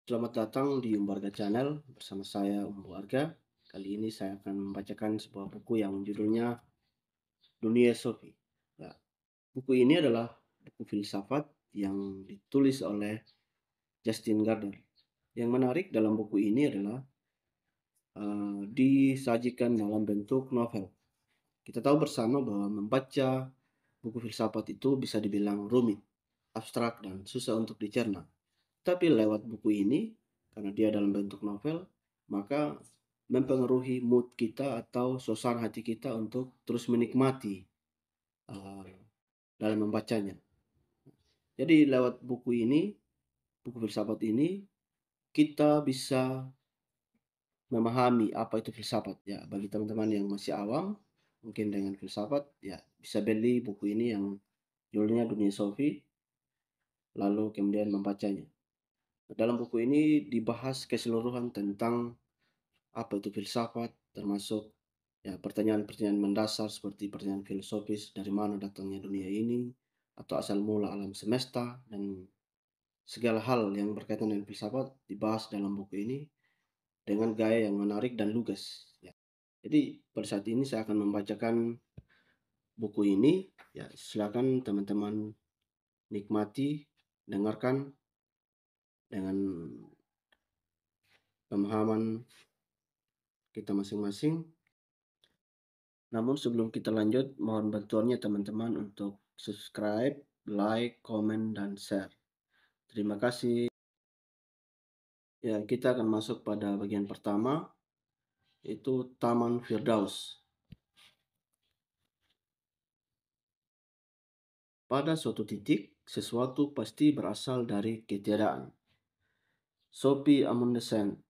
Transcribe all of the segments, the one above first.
Selamat datang di Umbarga Channel bersama saya Warga. Kali ini saya akan membacakan sebuah buku yang judulnya Dunia Sophie. Ya, buku ini adalah buku filsafat yang ditulis oleh Justin Gardner. Yang menarik dalam buku ini adalah disajikan dalam bentuk novel. Kita tahu bersama bahwa membaca buku filsafat itu bisa dibilang rumit, abstrak, dan susah untuk dicerna. Tapi lewat buku ini, karena dia dalam bentuk novel, maka mempengaruhi mood kita atau suasana hati kita untuk terus menikmati uh, dalam membacanya. Jadi lewat buku ini, buku filsafat ini, kita bisa memahami apa itu filsafat. Ya, bagi teman-teman yang masih awam, mungkin dengan filsafat, ya bisa beli buku ini yang judulnya Dunia Sophie, lalu kemudian membacanya. Dalam buku ini dibahas keseluruhan tentang apa itu filsafat, termasuk ya pertanyaan-pertanyaan mendasar seperti pertanyaan filosofis, dari mana datangnya dunia ini, atau asal mula alam semesta, dan segala hal yang berkaitan dengan filsafat dibahas dalam buku ini dengan gaya yang menarik dan lugas. Ya. Jadi pada saat ini saya akan membacakan buku ini. Ya, silakan teman-teman nikmati, dengarkan dengan pemahaman kita masing-masing. Namun sebelum kita lanjut, mohon bantuannya teman-teman untuk subscribe, like, komen, dan share. Terima kasih. Ya, kita akan masuk pada bagian pertama, yaitu Taman Firdaus. Pada suatu titik, sesuatu pasti berasal dari ketiadaan. Sophie Amundsen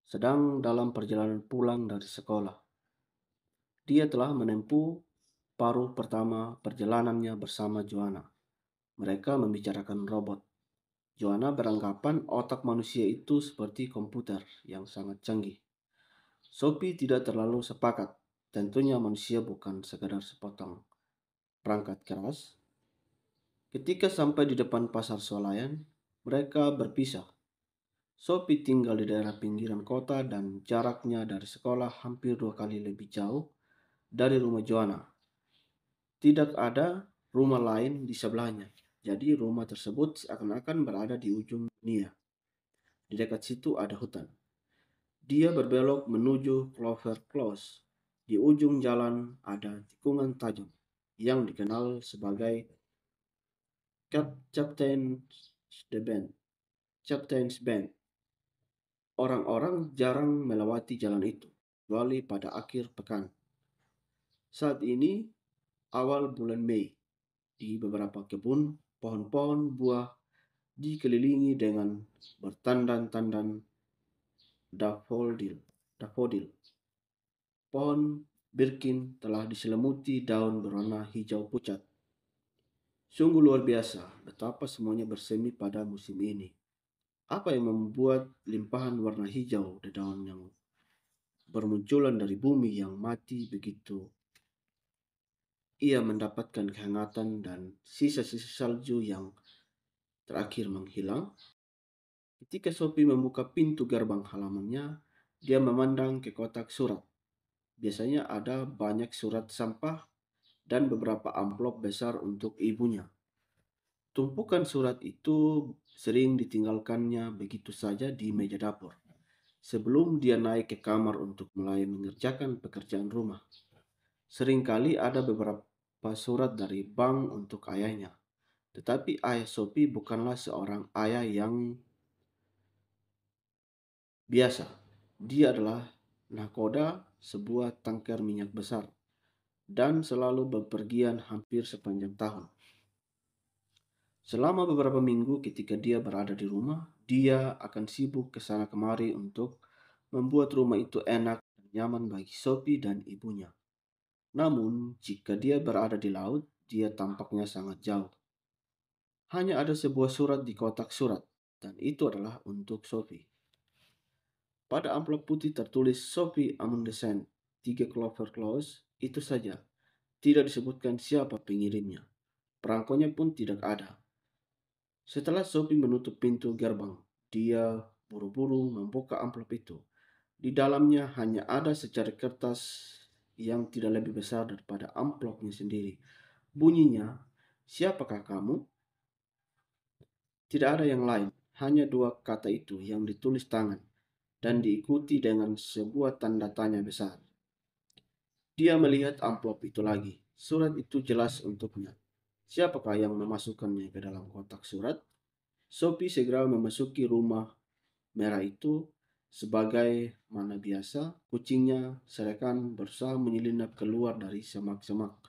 sedang dalam perjalanan pulang dari sekolah. Dia telah menempuh paruh pertama perjalanannya bersama Joanna. Mereka membicarakan robot. Joanna beranggapan otak manusia itu seperti komputer yang sangat canggih. Sophie tidak terlalu sepakat. Tentunya manusia bukan sekadar sepotong perangkat keras. Ketika sampai di depan pasar swalayan, mereka berpisah. Sophie tinggal di daerah pinggiran kota dan jaraknya dari sekolah hampir 2 kali lebih jauh dari rumah Joanna. Tidak ada rumah lain di sebelahnya. Jadi rumah tersebut seakan-akan berada di ujung dunia. Di dekat situ ada hutan. Dia berbelok menuju Clover Close. Di ujung jalan ada tikungan tajam yang dikenal sebagai Captain's Bend. Orang-orang jarang melewati jalan itu, kecuali pada akhir pekan. Saat ini awal bulan Mei. Di beberapa kebun, pohon-pohon buah dikelilingi dengan bertandan-tandan dafodil. Pohon birkin telah diselimuti daun berwarna hijau pucat. Sungguh luar biasa betapa semuanya bersemi pada musim ini. Apa yang membuat limpahan warna hijau di daun yang bermunculan dari bumi yang mati begitu ia mendapatkan kehangatan dan sisa-sisa salju yang terakhir menghilang? Ketika Sophie membuka pintu gerbang halamannya, dia memandang ke kotak surat. Biasanya ada banyak surat sampah dan beberapa amplop besar untuk ibunya. Tumpukan surat itu sering ditinggalkannya begitu saja di meja dapur, sebelum dia naik ke kamar untuk mulai mengerjakan pekerjaan rumah. Seringkali ada beberapa surat dari bank untuk ayahnya. Tetapi ayah Sophie bukanlah seorang ayah yang biasa. Dia adalah nahkoda sebuah tangker minyak besar dan selalu bepergian hampir sepanjang tahun. Selama beberapa minggu ketika dia berada di rumah, dia akan sibuk ke sana kemari untuk membuat rumah itu enak dan nyaman bagi Sophie dan ibunya. Namun, jika dia berada di laut, dia tampaknya sangat jauh. Hanya ada sebuah surat di kotak surat, dan itu adalah untuk Sophie. Pada amplop putih tertulis Sophie Amundsen, 3 Clover Close, itu saja. Tidak disebutkan siapa pengirimnya. Perangkonya pun tidak ada. Setelah Sophie menutup pintu gerbang, dia buru-buru membuka amplop itu. Di dalamnya hanya ada secari kertas yang tidak lebih besar daripada amplopnya sendiri. Bunyinya, "Siapakah kamu?" Tidak ada yang lain, hanya dua kata itu yang ditulis tangan dan diikuti dengan sebuah tanda tanya besar. Dia melihat amplop itu lagi. Surat itu jelas untuknya. Siapakah yang memasukkannya ke dalam kotak surat? Sophie segera memasuki rumah merah itu. Sebagai mana biasa, kucingnya Serekan berusaha menyelinap keluar dari semak-semak,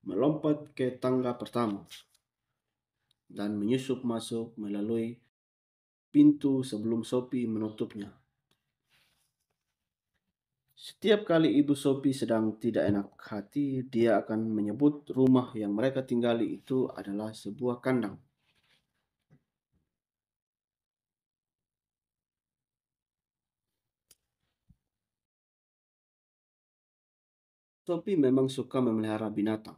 melompat ke tangga pertama, dan menyusup masuk melalui pintu sebelum Sophie menutupnya. Setiap kali Ibu Sophie sedang tidak enak hati, dia akan menyebut rumah yang mereka tinggali itu adalah sebuah kandang. Sophie memang suka memelihara binatang.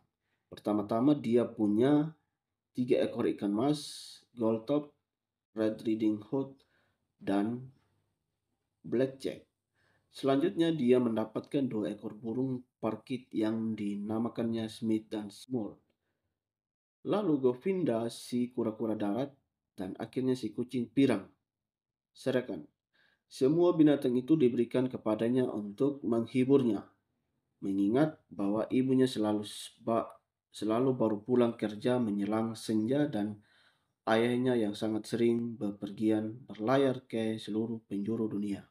Pertama-tama dia punya 3 ekor ikan mas, goldtop, red riding hood, dan blackjack. Selanjutnya dia mendapatkan 2 ekor burung parkit yang dinamakannya Smith dan Small. Lalu Govinda si kura-kura darat, dan akhirnya si kucing pirang, Serekan. Semua binatang itu diberikan kepadanya untuk menghiburnya, mengingat bahwa ibunya selalu baru pulang kerja menjelang senja dan ayahnya yang sangat sering bepergian berlayar ke seluruh penjuru dunia.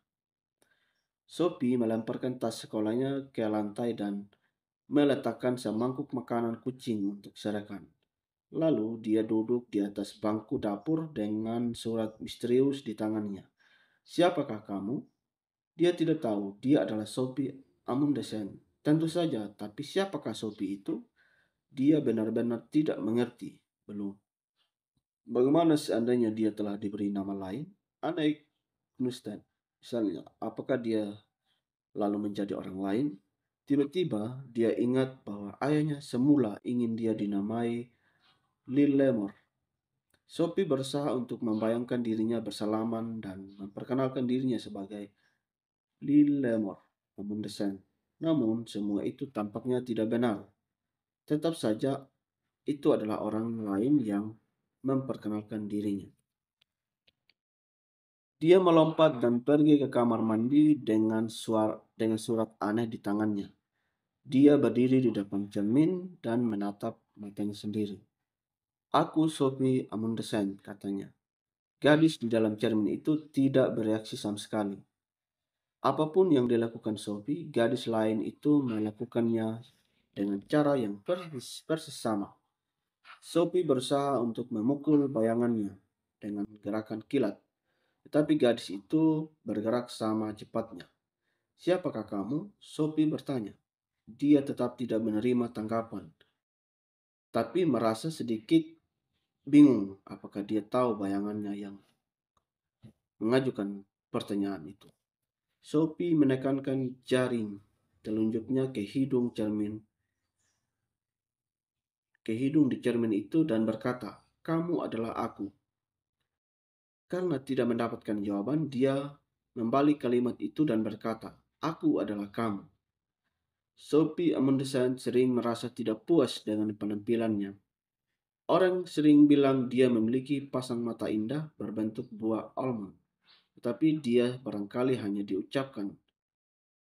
Sophie melemparkan tas sekolahnya ke lantai dan meletakkan semangkuk makanan kucing untuk Serekan. Lalu dia duduk di atas bangku dapur dengan surat misterius di tangannya. "Siapakah kamu?" Dia tidak tahu dia adalah Sophie Amundsen. Tentu saja, tapi siapakah Sophie itu? Dia benar-benar tidak mengerti. Belum. Bagaimana seandainya dia telah diberi nama lain? Aneh Knudsen, misalnya. Apakah dia lalu menjadi orang lain? Tiba-tiba dia ingat bahwa ayahnya semula ingin dia dinamai Lillemore. Sophie berusaha untuk membayangkan dirinya bersalaman dan memperkenalkan dirinya sebagai Lillemore Amundsen. Namun semua itu tampaknya tidak benar. Tetap saja itu adalah orang lain yang memperkenalkan dirinya. Dia melompat dan pergi ke kamar mandi dengan surat aneh di tangannya. Dia berdiri di depan cermin dan menatap matanya sendiri. "Aku Sophie Amundsen," katanya. Gadis di dalam cermin itu tidak bereaksi sama sekali. Apapun yang dilakukan Sophie, gadis lain itu melakukannya dengan cara yang persis sama. Sophie berusaha untuk memukul bayangannya dengan gerakan kilat, tetapi gadis itu bergerak sama cepatnya. "Siapakah kamu?" Sophie bertanya. Dia tetap tidak menerima tanggapan, tapi merasa sedikit bingung apakah dia tahu bayangannya yang mengajukan pertanyaan itu. Sophie menekankan jaring telunjuknya ke hidung di cermin itu dan berkata, "Kamu adalah aku." Karena tidak mendapatkan jawaban, dia membalik kalimat itu dan berkata, "Aku adalah kamu." Sophie Amundsen sering merasa tidak puas dengan penampilannya. Orang sering bilang dia memiliki pasang mata indah berbentuk buah almond, tetapi dia barangkali hanya diucapkan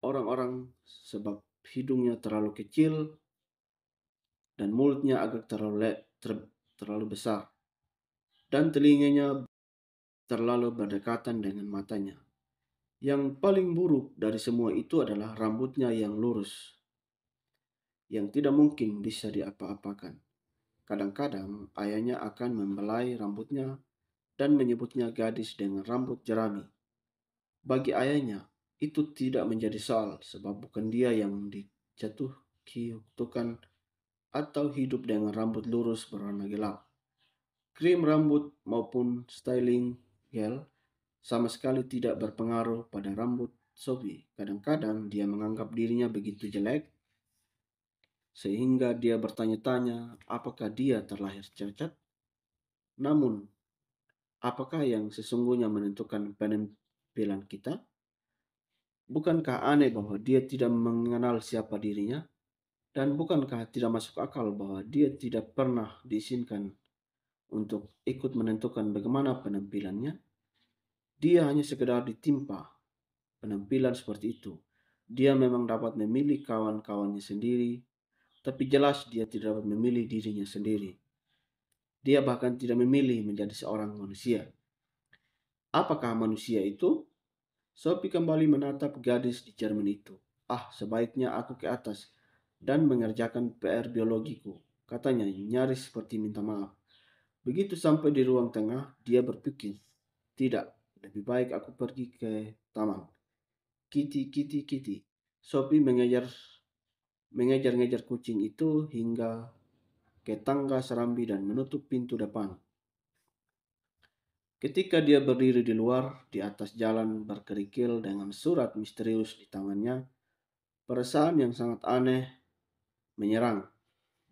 orang-orang sebab hidungnya terlalu kecil dan mulutnya agak terlalu besar, dan telinganya terlalu berdekatan dengan matanya. Yang paling buruk dari semua itu adalah rambutnya yang lurus, yang tidak mungkin bisa diapa-apakan. Kadang-kadang ayahnya akan membelai rambutnya dan menyebutnya gadis dengan rambut jerami. Bagi ayahnya, itu tidak menjadi soal sebab bukan dia yang dijatuhkan atau hidup dengan rambut lurus berwarna gelap. Krim rambut maupun styling gel sama sekali tidak berpengaruh pada rambut Sophie. Kadang-kadang dia menganggap dirinya begitu jelek sehingga dia bertanya-tanya apakah dia terlahir cacat. Namun Apakah yang sesungguhnya menentukan penampilan kita? Bukankah aneh bahwa dia tidak mengenal siapa dirinya? Dan bukankah tidak masuk akal bahwa dia tidak pernah diizinkan untuk ikut menentukan bagaimana penampilannya? Dia hanya sekedar ditimpa penampilan seperti itu. Dia memang dapat memilih kawan-kawannya sendiri, tapi jelas dia tidak dapat memilih dirinya sendiri. Dia bahkan tidak memilih menjadi seorang manusia. Apakah manusia itu? Sophie kembali menatap gadis di cermin itu. Ah, sebaiknya aku ke atas dan mengerjakan PR biologiku, katanya nyaris seperti minta maaf. Begitu sampai di ruang tengah, dia berpikir, tidak, lebih baik aku pergi ke taman. Kitty, Kitty, Kitty. Sophie mengejar-ngejar kucing itu hingga ke tangga serambi dan menutup pintu depan. Ketika dia berdiri di luar, di atas jalan berkerikil dengan surat misterius di tangannya, perasaan yang sangat aneh menyerang.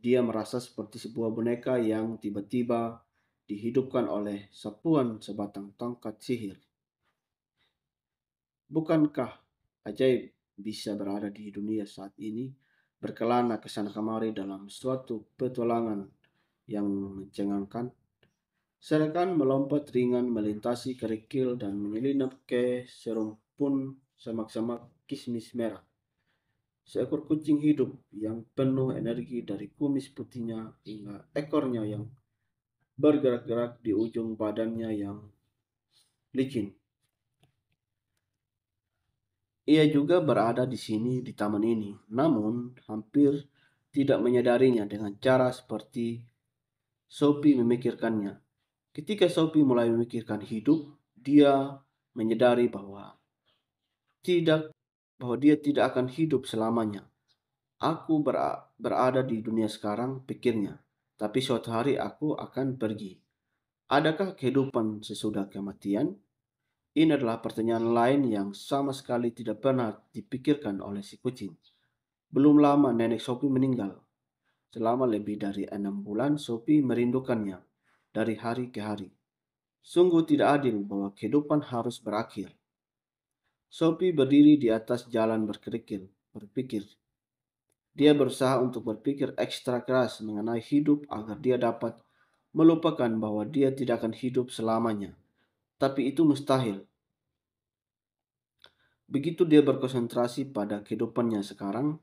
Dia merasa seperti sebuah boneka yang tiba-tiba dihidupkan oleh sapuan sebatang tongkat sihir. Bukankah ajaib bisa berada di dunia saat ini, berkelana ke sana kemari dalam suatu petualangan yang mencengangkan? Serkan melompat ringan melintasi kerikil dan menyelinap ke serumpun semak-semak kismis merah. Seekor kucing hidup yang penuh energi dari kumis putihnya hingga ekornya yang bergerak-gerak di ujung badannya yang licin. Ia juga berada di sini di taman ini, namun hampir tidak menyadarinya dengan cara seperti Sophie memikirkannya. Ketika Sophie mulai memikirkan hidup, dia menyadari tidak bahwa dia tidak akan hidup selamanya. Aku berada di dunia sekarang, pikirnya. Tapi suatu hari aku akan pergi. Adakah kehidupan sesudah kematian? Ini adalah pertanyaan lain yang sama sekali tidak pernah dipikirkan oleh si kucing. Belum lama nenek Sophie meninggal. Selama lebih dari 6 bulan, Sophie merindukannya dari hari ke hari. Sungguh tidak adil bahwa kehidupan harus berakhir. Sophie berdiri di atas jalan berkerikil, berpikir. Dia berusaha untuk berpikir ekstra keras mengenai hidup agar dia dapat melupakan bahwa dia tidak akan hidup selamanya. Tapi itu mustahil. Begitu dia berkonsentrasi pada kehidupannya sekarang,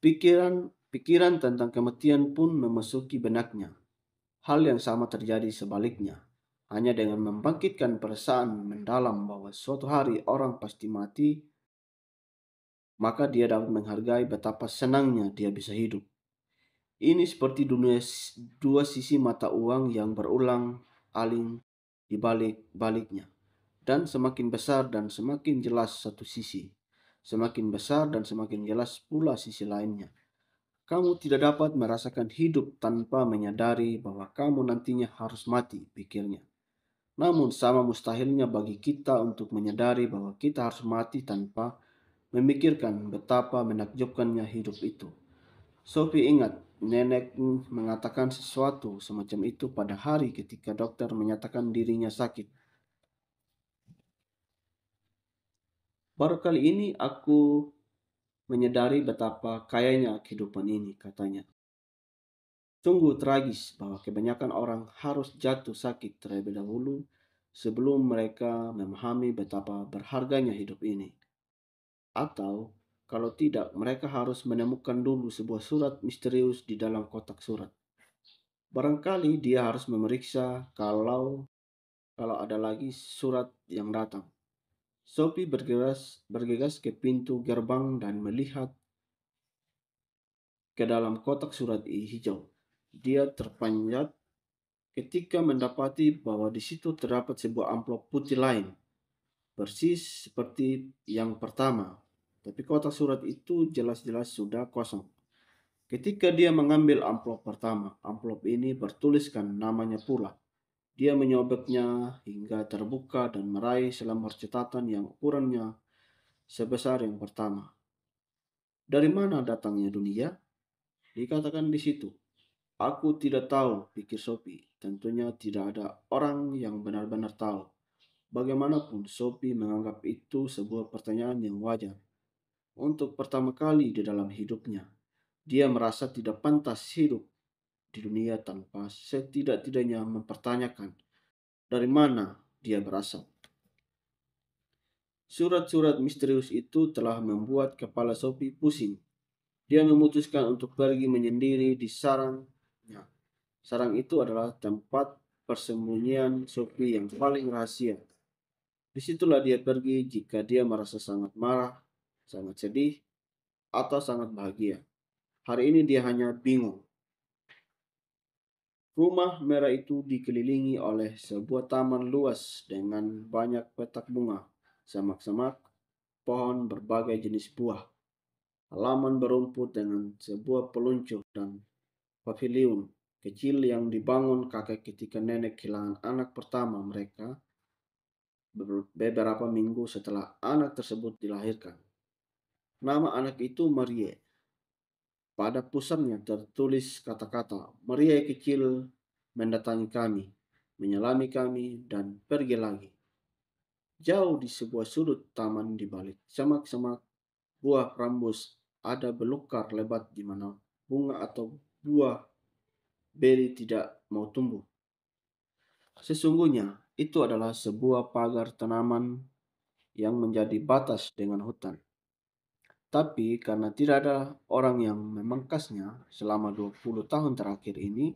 pikiran tentang kematian pun memasuki benaknya. Hal yang sama terjadi sebaliknya. Hanya dengan membangkitkan perasaan mendalam bahwa suatu hari orang pasti mati, maka dia dapat menghargai betapa senangnya dia bisa hidup. Ini seperti dua sisi mata uang yang berulang aling di balik-baliknya. Dan semakin besar dan semakin jelas satu sisi, semakin besar dan semakin jelas pula sisi lainnya. Kamu tidak dapat merasakan hidup tanpa menyadari bahwa kamu nantinya harus mati, pikirnya. Namun sama mustahilnya bagi kita untuk menyadari bahwa kita harus mati tanpa memikirkan betapa menakjubkannya hidup itu. Sophie ingat nenek mengatakan sesuatu semacam itu pada hari ketika dokter menyatakan dirinya sakit. Baru kali ini aku menyadari betapa kayanya kehidupan ini, katanya. Sungguh tragis bahwa kebanyakan orang harus jatuh sakit terlebih dahulu sebelum mereka memahami betapa berharganya hidup ini. Atau kalau tidak, mereka harus menemukan dulu sebuah surat misterius di dalam kotak surat. Barangkali dia harus memeriksa kalau ada lagi surat yang datang. Sophie bergegas ke pintu gerbang dan melihat ke dalam kotak surat hijau. Dia terpanjat ketika mendapati bahwa di situ terdapat sebuah amplop putih lain, persis seperti yang pertama. Tapi kotak surat itu jelas-jelas sudah kosong. Ketika dia mengambil amplop pertama, amplop ini bertuliskan namanya pula. Dia menyobeknya hingga terbuka dan meraih selembar catatan yang ukurannya sebesar yang pertama. Dari mana datangnya dunia? Dikatakan di situ. Aku tidak tahu, pikir Sophie. Tentunya tidak ada orang yang benar-benar tahu. Bagaimanapun, Sophie menganggap itu sebuah pertanyaan yang wajar. Untuk pertama kali di dalam hidupnya, dia merasa tidak pantas hidup di dunia tanpa setidak-tidaknya mempertanyakan dari mana dia berasal. Surat-surat misterius itu telah membuat kepala Sophie pusing. Dia memutuskan untuk pergi menyendiri di sarangnya. Sarang itu adalah tempat persembunyian Sophie yang paling rahasia. Disitulah dia pergi jika dia merasa sangat marah, sangat sedih, atau sangat bahagia. Hari ini dia hanya bingung. Rumah merah itu dikelilingi oleh sebuah taman luas dengan banyak petak bunga, semak-semak, pohon berbagai jenis buah, halaman berumput dengan sebuah peluncur dan paviliun kecil yang dibangun kakek ketika nenek kehilangan anak pertama mereka beberapa minggu setelah anak tersebut dilahirkan. Nama anak itu Marie. Pada pusarnya tertulis kata-kata, "Maria kecil mendatangi kami, menyelami kami, dan pergi lagi." Jauh di sebuah sudut taman di balik semak-semak buah rambus ada belukar lebat di mana bunga atau buah beri tidak mau tumbuh. Sesungguhnya itu adalah sebuah pagar tanaman yang menjadi batas dengan hutan. Tapi karena tidak ada orang yang memangkasnya selama 20 tahun terakhir ini,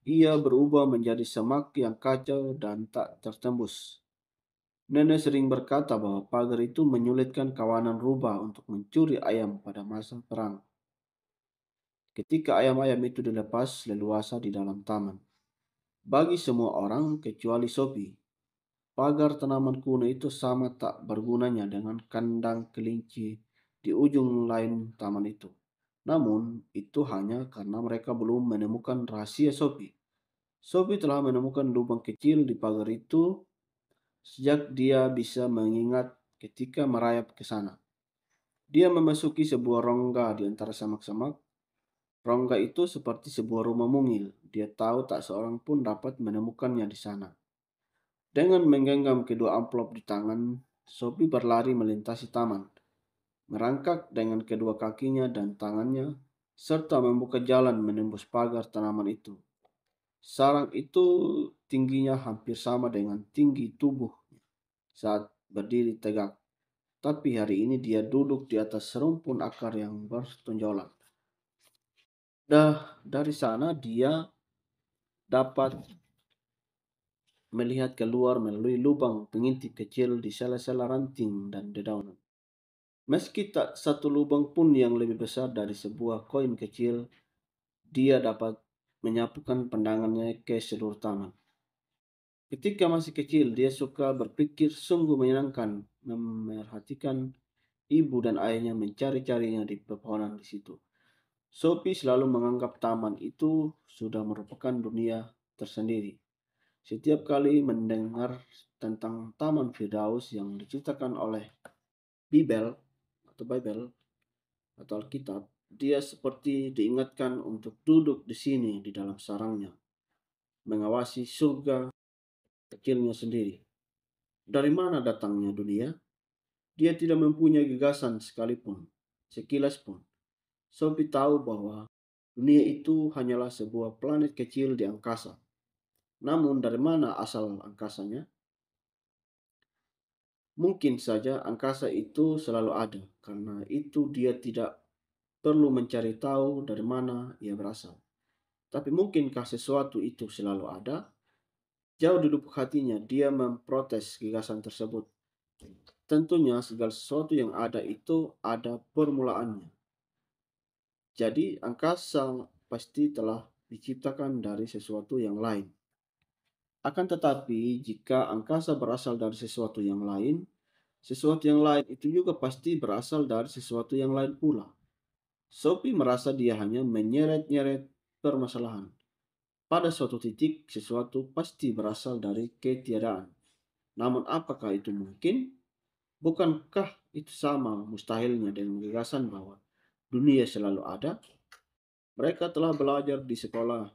ia berubah menjadi semak yang kacau dan tak tertembus. Nenek sering berkata bahwa pagar itu menyulitkan kawanan rubah untuk mencuri ayam pada masa perang. Ketika ayam-ayam itu dilepas leluasa di dalam taman. Bagi semua orang kecuali Sophie, pagar tanaman kuno itu sama tak bergunanya dengan kandang kelinci di ujung lain taman itu. Namun, itu hanya karena mereka belum menemukan rahasia Sophie. Sophie telah menemukan lubang kecil di pagar itu sejak dia bisa mengingat ketika merayap ke sana. Dia memasuki sebuah rongga di antara samak-samak. Rongga itu seperti sebuah rumah mungil. Dia tahu tak seorang pun dapat menemukannya di sana. Dengan menggenggam kedua amplop di tangan, Sophie berlari melintasi taman, merangkak dengan kedua kakinya dan tangannya, serta membuka jalan menembus pagar tanaman itu. Sarang itu tingginya hampir sama dengan tinggi tubuh saat berdiri tegak. Tapi hari ini dia duduk di atas serumpun akar yang bertonjolan. Dari sana dia dapat melihat keluar melalui lubang pengintip kecil di sela-sela ranting dan dedaunan. Meski tak satu lubang pun yang lebih besar dari sebuah koin kecil, dia dapat menyapukan pandangannya ke seluruh taman. Ketika masih kecil, dia suka berpikir sungguh menyenangkan memerhatikan ibu dan ayahnya mencari-carinya di pepohonan di situ. Sophie selalu menganggap taman itu sudah merupakan dunia tersendiri. Setiap kali mendengar tentang Taman Firdaus yang diciptakan oleh Bible Bible atau Alkitab, dia seperti diingatkan untuk duduk di sini di dalam sarangnya, mengawasi surga kecilnya sendiri. Dari mana datangnya dunia? Dia tidak mempunyai gagasan sekalipun, sekilas pun. Sophie tahu bahwa dunia itu hanyalah sebuah planet kecil di angkasa. Namun dari mana asal angkasanya? Mungkin saja angkasa itu selalu ada, karena itu dia tidak perlu mencari tahu dari mana ia berasal. Tapi mungkinkah sesuatu itu selalu ada? Jauh di lubuk hatinya, dia memprotes gagasan tersebut. Tentunya segala sesuatu yang ada itu ada permulaannya. Jadi angkasa pasti telah diciptakan dari sesuatu yang lain. Akan tetapi jika angkasa berasal dari sesuatu yang lain itu juga pasti berasal dari sesuatu yang lain pula. Sophie merasa dia hanya menyeret-nyeret permasalahan. Pada suatu titik, sesuatu pasti berasal dari ketiadaan. Namun apakah itu mungkin? Bukankah itu sama mustahilnya dengan gagasan bahwa dunia selalu ada? Mereka telah belajar di sekolah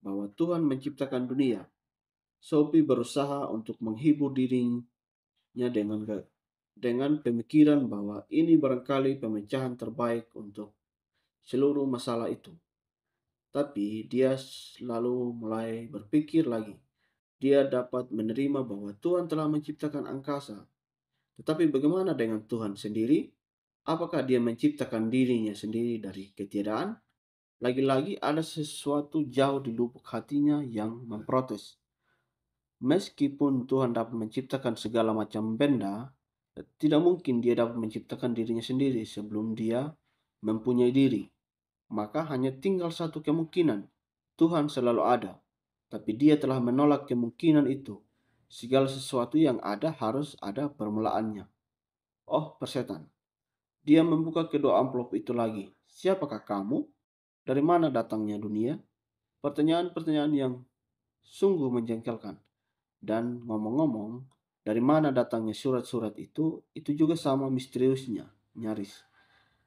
bahwa Tuhan menciptakan dunia. Sophie berusaha untuk menghibur dirinya dengan pemikiran bahwa ini barangkali pemecahan terbaik untuk seluruh masalah itu. Tapi dia lalu mulai berpikir lagi. Dia dapat menerima bahwa Tuhan telah menciptakan angkasa. Tetapi bagaimana dengan Tuhan sendiri? Apakah dia menciptakan dirinya sendiri dari ketiadaan? Lagi-lagi ada sesuatu jauh di lubuk hatinya yang memprotes. Meskipun Tuhan dapat menciptakan segala macam benda, tidak mungkin dia dapat menciptakan dirinya sendiri sebelum dia mempunyai diri. Maka hanya tinggal satu kemungkinan. Tuhan selalu ada, tapi dia telah menolak kemungkinan itu. Segala sesuatu yang ada harus ada permulaannya. Oh, persetan. Dia membuka kedua amplop itu lagi. Siapakah kamu? Dari mana datangnya dunia? Pertanyaan-pertanyaan yang sungguh menjengkelkan. Dan ngomong-ngomong, dari mana datangnya surat-surat itu juga sama misteriusnya, nyaris.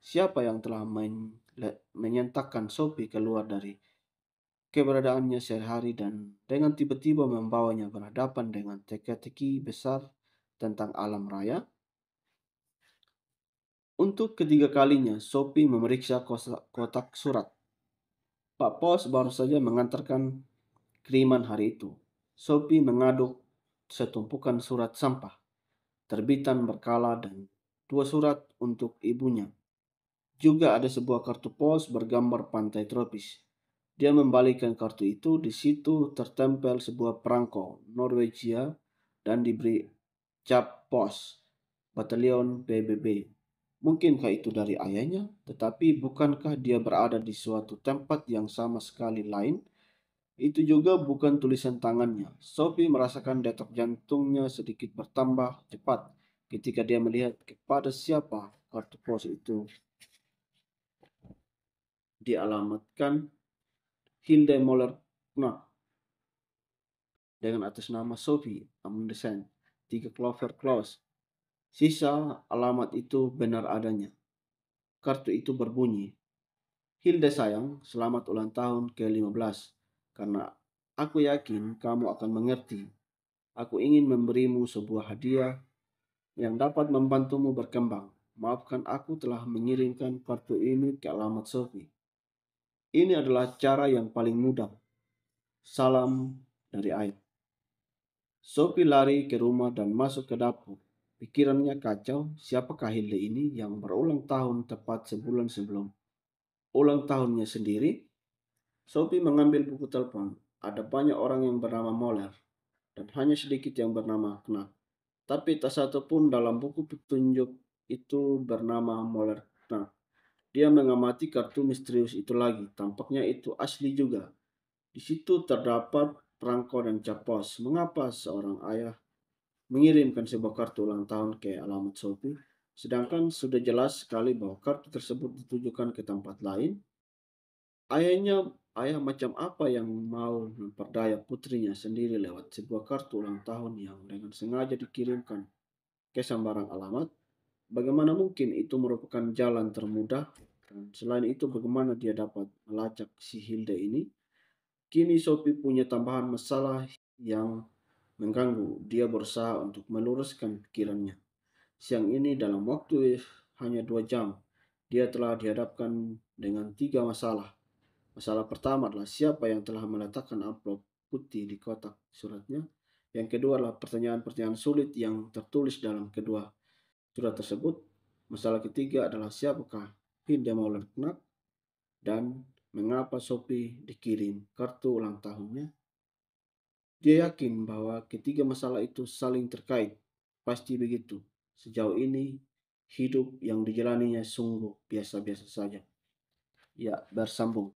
Siapa yang telah menyentakkan Sophie keluar dari keberadaannya sehari-hari dan dengan tiba-tiba membawanya berhadapan dengan teka-teki besar tentang alam raya? Untuk ketiga kalinya, Sophie memeriksa kotak surat. Pak Pos baru saja mengantarkan kiriman hari itu. Sophie mengaduk setumpukan surat sampah, terbitan berkala dan dua surat untuk ibunya. Juga ada sebuah kartu pos bergambar pantai tropis. Dia membalikkan kartu itu, di situ tertempel sebuah perangko Norwegia dan diberi cap pos, Batalion PBB. Mungkinkah itu dari ayahnya? Tetapi bukankah dia berada di suatu tempat yang sama sekali lain? Itu juga bukan tulisan tangannya. Sophie merasakan detak jantungnya sedikit bertambah cepat ketika dia melihat kepada siapa kartu pos itu dialamatkan. Hilde Moller Knott dengan atas nama Sophie Amundsen, 3 Clover Close. Sisa alamat itu benar adanya. Kartu itu berbunyi, Hilde sayang, selamat ulang tahun ke-15. Karena aku yakin kamu akan mengerti. Aku ingin memberimu sebuah hadiah yang dapat membantumu berkembang. Maafkan aku telah mengirimkan kartu ini ke alamat Sophie. Ini adalah cara yang paling mudah. Salam dari ayah. Sophie lari ke rumah dan masuk ke dapur. Pikirannya kacau, siapakah Hilde ini yang berulang tahun tepat sebulan sebelum ulang tahunnya sendiri? Sophie mengambil buku telepon. Ada banyak orang yang bernama Moller dan hanya sedikit yang bernama Knapp. Tapi tak satu pun dalam buku petunjuk itu bernama Moller Knapp. Dia mengamati kartu misterius itu lagi. Tampaknya itu asli juga. Di situ terdapat perangko dan cap pos. Mengapa seorang ayah mengirimkan sebuah kartu ulang tahun ke alamat Sophie, sedangkan sudah jelas sekali bahwa kartu tersebut ditujukan ke tempat lain? Ayah macam apa yang mau memperdaya putrinya sendiri lewat sebuah kartu ulang tahun yang dengan sengaja dikirimkan ke sembarang alamat? Bagaimana mungkin itu merupakan jalan termudah? Dan selain itu, bagaimana dia dapat melacak si Hilde ini? Kini Sophie punya tambahan masalah yang mengganggu. Dia berusaha untuk meluruskan pikirannya. Siang ini dalam waktu hanya 2 jam, dia telah dihadapkan dengan 3 masalah. Masalah pertama adalah siapa yang telah meletakkan amplop putih di kotak suratnya. Yang kedua adalah pertanyaan-pertanyaan sulit yang tertulis dalam kedua surat tersebut. Masalah ketiga adalah siapakah Hilda Mauler Knapp dan mengapa Sophie dikirim kartu ulang tahunnya. Dia yakin bahwa ketiga masalah itu saling terkait. Pasti begitu. Sejauh ini, hidup yang dijalaninya sungguh biasa-biasa saja. Ya, bersambung.